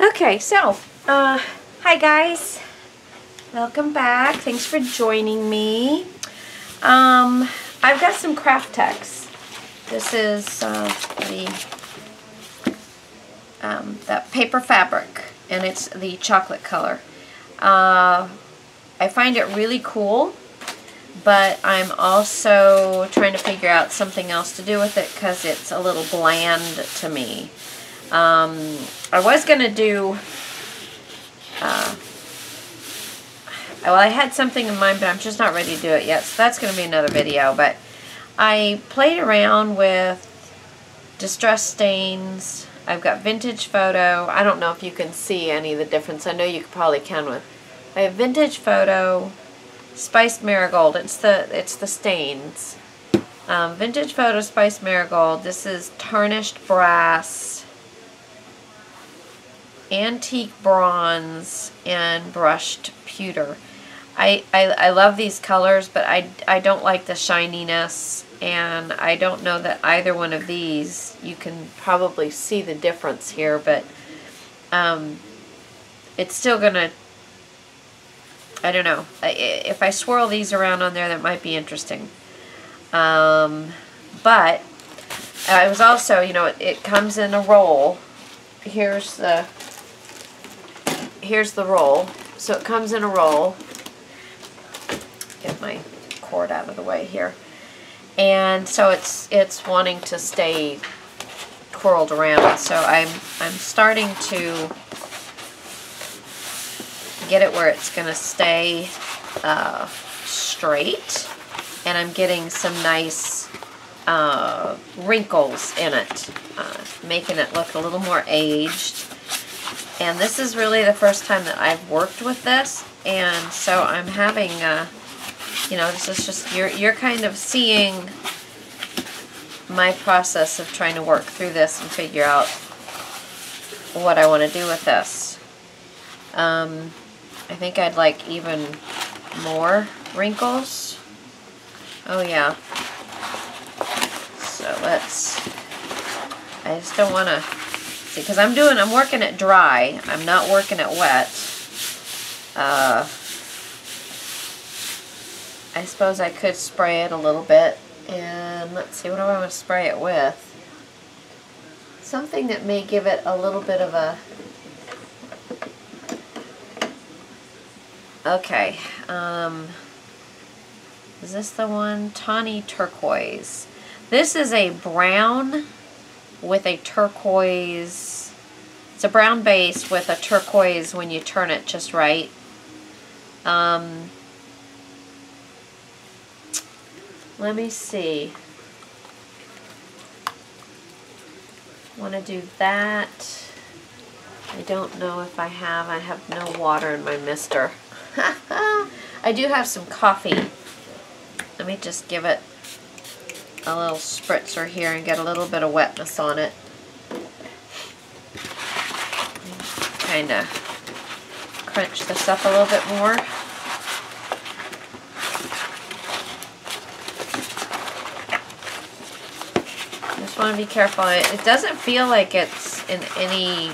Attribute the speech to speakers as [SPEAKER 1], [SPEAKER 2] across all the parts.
[SPEAKER 1] Okay, so, hi guys. Welcome back. Thanks for joining me. I've got some Kraft-tex. This is that paper fabric, and it's the chocolate color. I find it really cool, but I'm also trying to figure out something else to do with it because it's a little bland to me. I was going to do, well, I had something in mind, but I'm just not ready to do it yet, so that's going to be another video. But I played around with distress stains. I've got vintage photo. I don't know if you can see any of the difference. I know you probably can with. I have vintage photo, spiced marigold. It's the stains. Vintage photo, spiced marigold. This is tarnished brass, antique bronze, and brushed pewter. I love these colors, but I don't like the shininess, and I don't know that either one of these, you can probably see the difference here, but it's still gonna, I don't know, if I swirl these around on there, that might be interesting. But I was also, you know, it comes in a roll. Here's the roll. So it comes in a roll. Get my cord out of the way here. And so it's wanting to stay curled around. So I'm starting to get it where it's going to stay straight, and I'm getting some nice wrinkles in it, making it look a little more aged. And this is really the first time that I've worked with this, and so I'm having, you know, this is just, you're kind of seeing my process of trying to work through this and figure out what I want to do with this. I think I'd like even more wrinkles. Oh yeah. So I just don't want to, see, because I'm working it dry. I'm not working it wet. I suppose I could spray it a little bit, and let's see, what do I want to spray it with? Something that may give it a little bit of a, okay, is this the one? Tawny turquoise. This is a brown with a turquoise. It's a brown base with a turquoise when you turn it just right. Let me see. Want to do that. I don't know if I have no water in my mister. I do have some coffee. Let me just give it a little spritzer here and get a little bit of wetness on it. Kind of crunch this up a little bit more. Just want to be careful. It doesn't feel like it's in any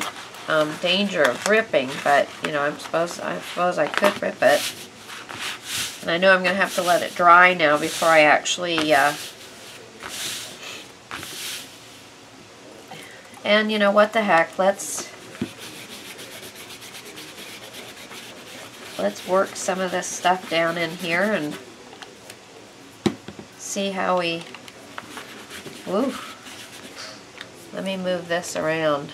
[SPEAKER 1] danger of ripping, but you know, I suppose I could rip it. And I know I'm going to have to let it dry now before I actually and you know, what the heck, let's work some of this stuff down in here and see how we, woo, let me move this around.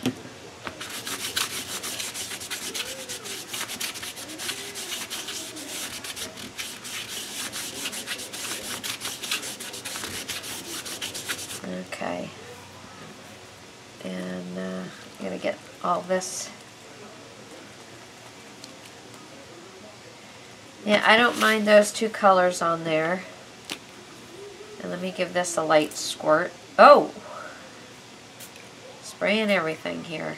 [SPEAKER 1] Okay, and I'm going to get all this. Yeah, I don't mind those two colors on there. And let me give this a light squirt. Oh! Spraying everything here.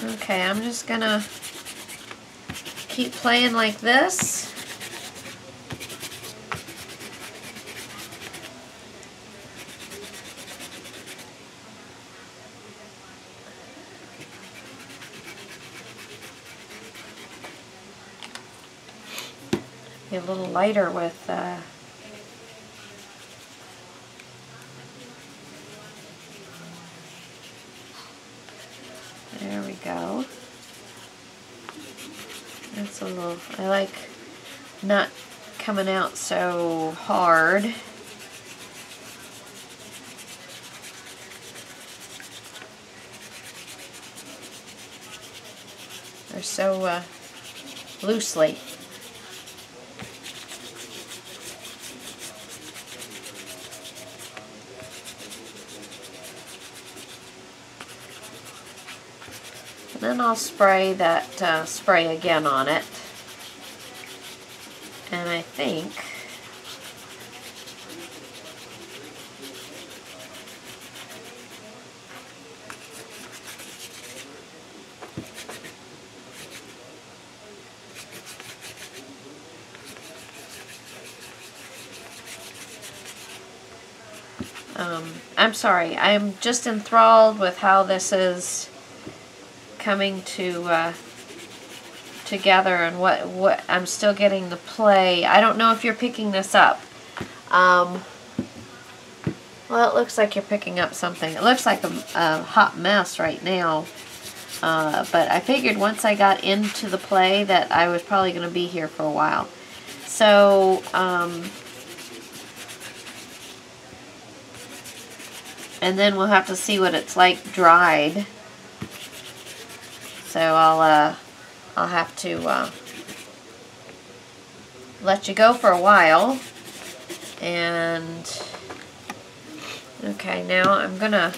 [SPEAKER 1] Okay, I'm just going to keep playing like this. Be a little lighter with there we go. That's a little, I like not coming out so hard. They're so loosely. And then I'll spray that spray again on it. And I think I'm sorry, I'm just enthralled with how this is coming to together, and what I'm still getting the play. I don't know if you're picking this up. Well, it looks like you're picking up something. It looks like a hot mess right now. But I figured once I got into the play that I was probably going to be here for a while. So, and then we'll have to see what it's like dried. So I'll have to let you go for a while. And okay, now I'm gonna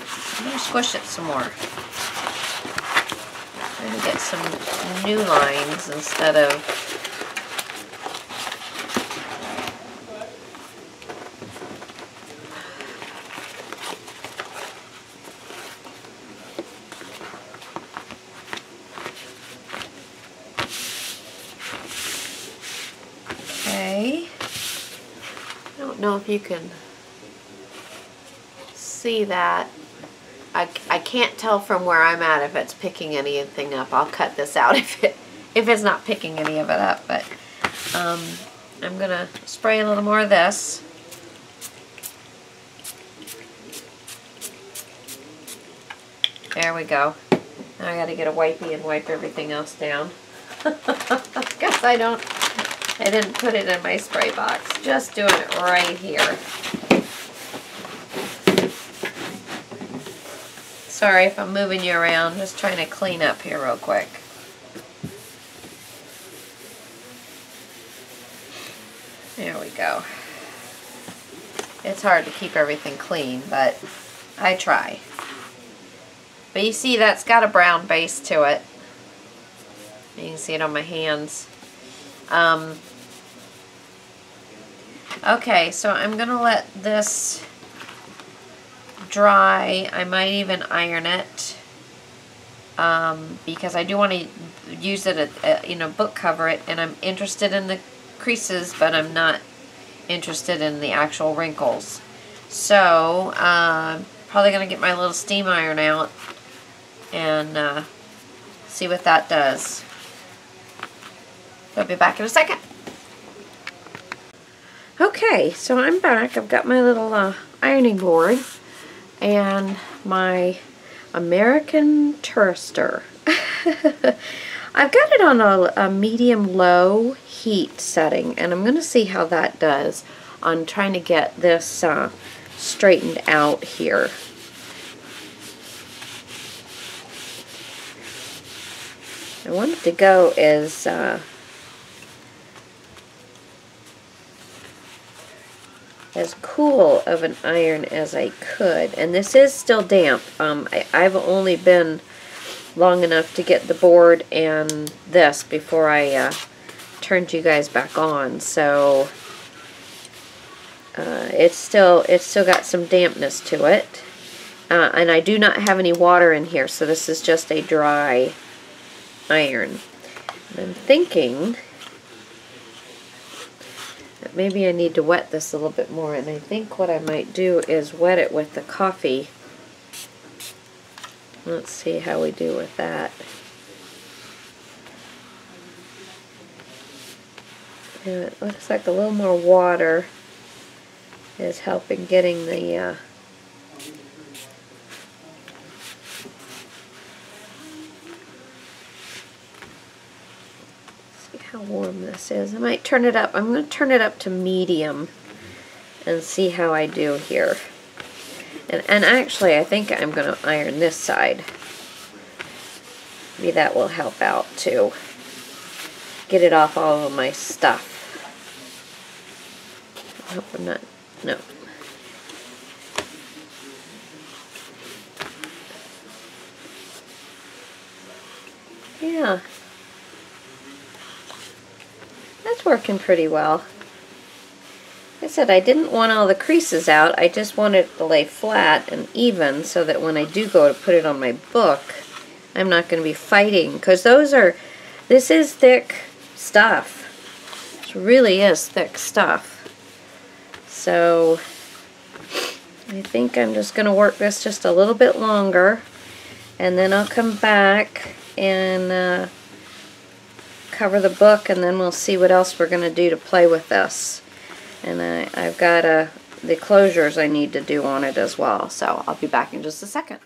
[SPEAKER 1] squish it some more. I'm gonna get some new lines instead of okay. I don't know if you can see that. I can't tell from where I'm at if it's picking anything up. I'll cut this out if it's not picking any of it up. But I'm gonna spray a little more of this. There we go. Now I gotta get a wipey and wipe everything else down. Because I didn't put it in my spray box. Just doing it right here. Sorry if I'm moving you around, just trying to clean up here real quick. There we go. It's hard to keep everything clean, but I try. But you see that's got a brown base to it. You can see it on my hands. Okay, so I'm going to let this dry. I might even iron it because I do want to use it, book cover it, and I'm interested in the creases, but I'm not interested in the actual wrinkles. So probably going to get my little steam iron out and see what that does. I'll be back in a second. Okay, so I'm back. I've got my little ironing board and my American toaster. I've got it on a medium-low heat setting, and I'm going to see how that does on trying to get this straightened out here. I want it to go as cool of an iron as I could, and this is still damp. I've only been long enough to get the board and this before I turned you guys back on, so it's still got some dampness to it, and I do not have any water in here, so this is just a dry iron. And I'm thinking maybe I need to wet this a little bit more, and I think what I might do is wet it with the coffee. Let's see how we do with that. And it looks like a little more water is helping getting the see how warm this is. I might turn it up. I'm going to turn it up to medium and see how I do here. And actually, I think I'm going to iron this side. Maybe that will help out too. Get it off all of my stuff. I hope I'm not, no. Yeah. That's working pretty well. Like I said, I didn't want all the creases out. I just wanted it to lay flat and even so that when I do go to put it on my book, I'm not going to be fighting. Because this is thick stuff. It really is thick stuff. So I think I'm just going to work this just a little bit longer. And then I'll come back and cover the book, and then we'll see what else we're going to do to play with this. And I've got the closures I need to do on it as well. So I'll be back in just a second.